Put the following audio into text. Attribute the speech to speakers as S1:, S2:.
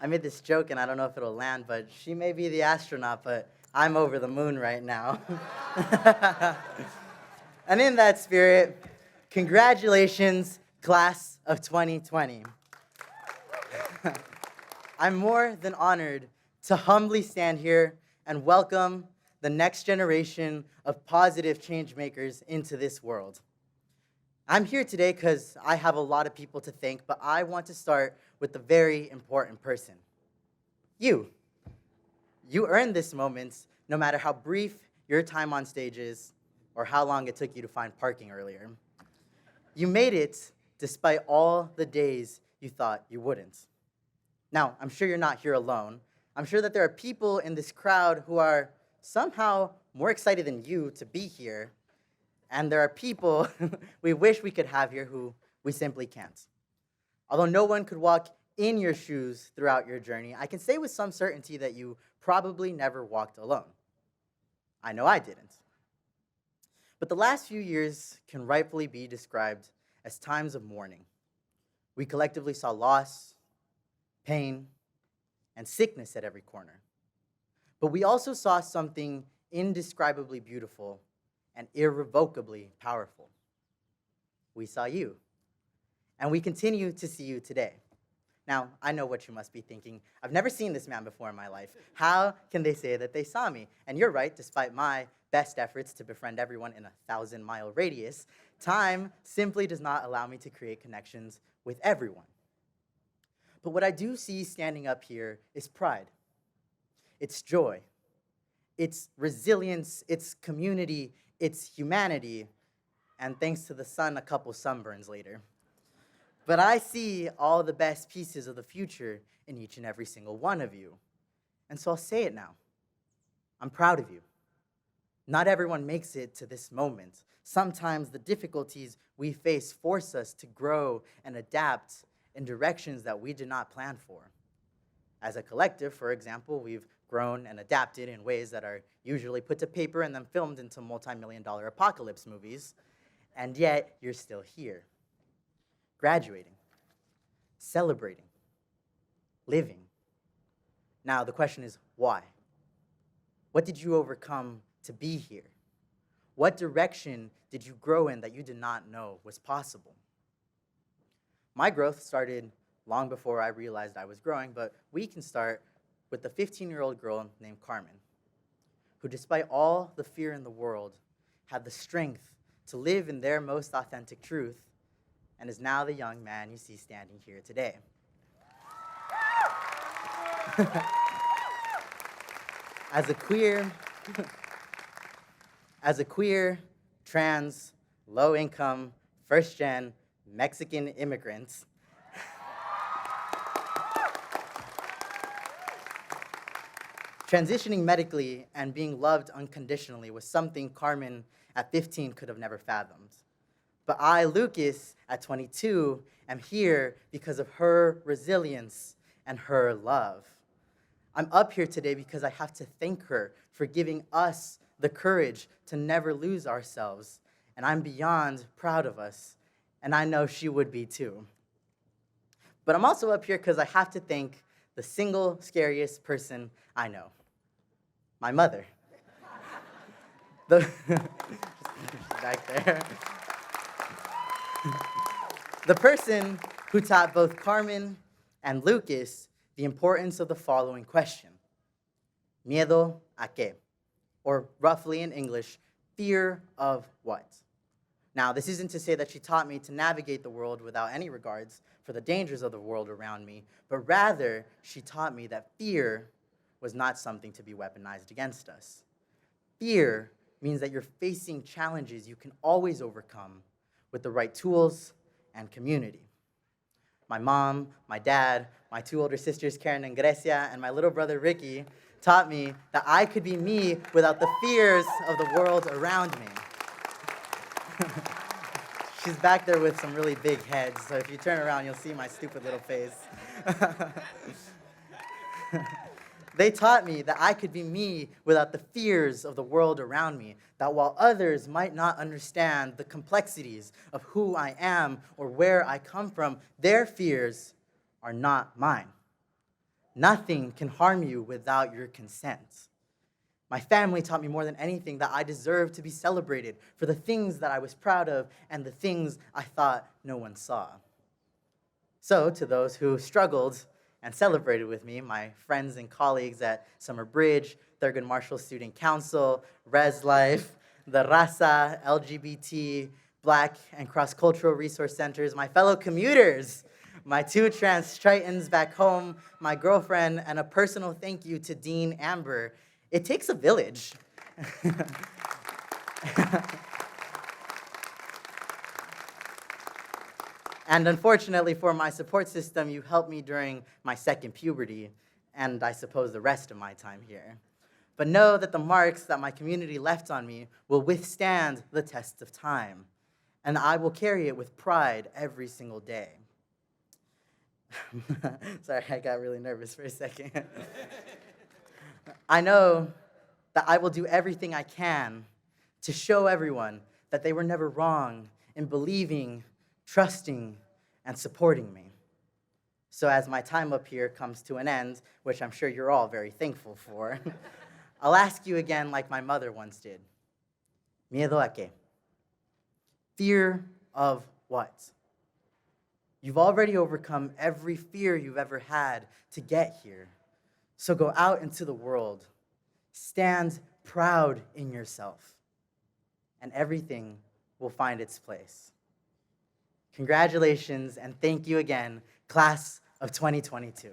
S1: I made this joke, and I don't know if it'll land, but she may be the astronaut, but I'm over the moon right now. And in that spirit, congratulations, class of 2020. I'm more than honored to humbly stand here and welcome the next generation of positive change makers into this world. I'm here today because I have a lot of people to thank, but I want to start with a very important person. You. You earned this moment, no matter how brief your time on stage is or how long it took you to find parking earlier. You made it despite all the days you thought you wouldn't. Now, I'm sure you're not here alone. I'm sure that there are people in this crowd who are somehow more excited than you to be here, and there are people we wish we could have here who we simply can't. Although no one could walk in your shoes throughout your journey, I can say with some certainty that you probably never walked alone. I know I didn't. But the last few years can rightfully be described as times of mourning. We collectively saw loss, pain, and sickness at every corner. But we also saw something indescribably beautiful and irrevocably powerful. We saw you, and we continue to see you today. Now, I know what you must be thinking. I've never seen this man before in my life. How can they say that they saw me? And you're right, despite my best efforts to befriend everyone in a 1,000-mile radius, time simply does not allow me to create connections with everyone. But what I do see standing up here is pride. It's joy. It's resilience. It's community. It's humanity. And thanks to the sun, a couple sunburns later. But I see all the best pieces of the future in each and every single one of you. And so I'll say it now. I'm proud of you. Not everyone makes it to this moment. Sometimes the difficulties we face force us to grow and adapt in directions that we did not plan for. As a collective, for example, we've grown and adapted in ways that are usually put to paper and then filmed into multi-million-dollar apocalypse movies, and yet you're still here, graduating, celebrating, living. Now, the question is, why? What did you overcome to be here? What direction did you grow in that you did not know was possible? My growth started long before I realized I was growing, but we can start with a 15-year-old girl named Carmen, who, despite all the fear in the world, had the strength to live in their most authentic truth, and is now the young man you see standing here today. As a queer, trans, low-income, first-gen Mexican immigrant, transitioning medically and being loved unconditionally was something Carmen at 15 could have never fathomed. But I, Lucas, at 22, am here because of her resilience and her love. I'm up here today because I have to thank her for giving us the courage to never lose ourselves, and I'm beyond proud of us, and I know she would be too. But I'm also up here because I have to thank the single scariest person I know, my mother. Back there. The person who taught both Carmen and Lucas the importance of the following question: miedo a qué? Or roughly in English, fear of what? Now, this isn't to say that she taught me to navigate the world without any regards for the dangers of the world around me, but rather she taught me that fear was not something to be weaponized against us. Fear means that you're facing challenges you can always overcome with the right tools and community. My mom, my dad, my two older sisters, Karen and Grecia, and my little brother, Ricky, taught me that I could be me without the fears of the world around me. She's back there with some really big heads, so if you turn around, you'll see my stupid little face. They taught me that I could be me without the fears of the world around me, that while others might not understand the complexities of who I am or where I come from, their fears are not mine. Nothing can harm you without your consent. My family taught me more than anything that I deserve to be celebrated for the things that I was proud of and the things I thought no one saw. So, to those who struggled and celebrated with me, my friends and colleagues at Summer Bridge, Thurgood Marshall Student Council, Res Life, the Raza, LGBT, Black and Cross-Cultural Resource Centers, my fellow commuters, my 2 trans Tritons back home, my girlfriend, and a personal thank you to Dean Amber. It takes a village. And unfortunately for my support system, you helped me during my second puberty, and I suppose the rest of my time here. But know that the marks that my community left on me will withstand the test of time, and I will carry it with pride every single day. Sorry, I got really nervous for a second. I know that I will do everything I can to show everyone that they were never wrong in believing, trusting, and supporting me. So as my time up here comes to an end, which I'm sure you're all very thankful for, I'll ask you again like my mother once did. Miedo a qué? Fear of what? You've already overcome every fear you've ever had to get here. So go out into the world. Stand proud in yourself, and everything will find its place. Congratulations, and thank you again, class of 2022.